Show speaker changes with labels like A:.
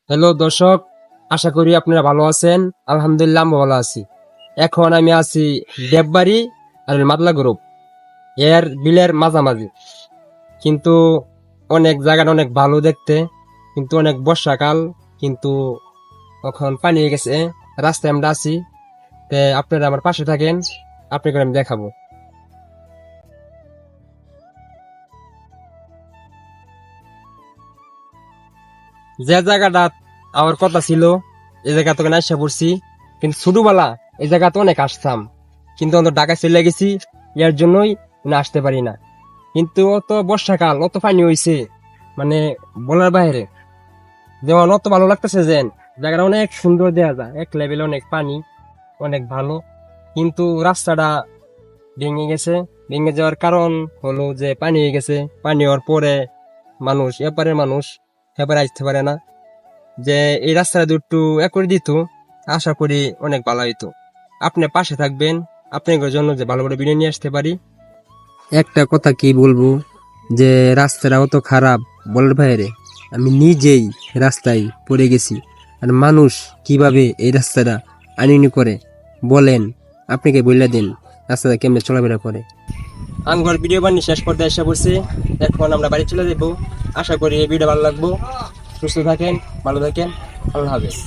A: Hello দর্শক, আশা করি আপনারা ভালো আছেন। আলহামদুলিল্লাহ আমি ভালো আছি। এখন আমি আছি দেববাড়ি আর মাদলা গ্রুপ এর বিলের মাঝামাঝি। কিন্তু অনেক জায়গাটা অনেক ভালো দেখতে, কিন্তু অনেক বর্ষাকাল, কিন্তু এখন পানি হয়ে গেছে। রাস্তায় আমরা আছি, তে আপনারা আমার পাশে থাকেন, আপনাকে আমি দেখাবো। যে জায়গাটা আমার কথা ছিল, এই জায়গা তোকে আসা পড়ছি, কিন্তু ছোটবেলা এই জায়গা তো অনেক আসতাম, কিন্তু অন্ত ঢাকা চলে গেছি, এর জন্যই আসতে পারি না। কিন্তু অত বর্ষাকাল অত পানি হইছে, মানে বলার বাইরে। যেমন অত ভালো লাগতেছে যে জায়গাটা অনেক সুন্দর, দেয়া যায় এক লেভেলে, অনেক পানি, অনেক ভালো। কিন্তু রাস্তাটা ভেঙে গেছে। ভেঙে যাওয়ার কারণ হলো যে পানি হয়ে গেছে। পানি হওয়ার পরে মানুষ, এপারের মানুষ এপারে আসতে পারে না। যে এই রাস্তাটা একটু করে দিত, আশা করি অনেক ভালো হইতো। আপনি পাশে থাকবেন, আপনার জন্য যে ভালো করে ভিডিও নিয়ে আসতে পারি। একটা কথা কি বলবো, যে রাস্তাটা অত খারাপ বলার বাইরে। আমি নিজেই রাস্তায় পড়ে গেছি, আর মানুষ কিভাবে এই রাস্তাটা আনিনি করে বলেন, আপনাকে বললে দিন রাস্তাটা কেমনে চলাফেরা করে। আঙ্গর ভিডিও বানিয়ে শেষ করতে আসা পড়ছে। এখন আমরা বাড়ি চলে যাবো। আশা করি এই ভিডিও ভালো লাগবো। সুস্থ থাকেন, ভালো থাকেন, আল্লাহ হাফেজ।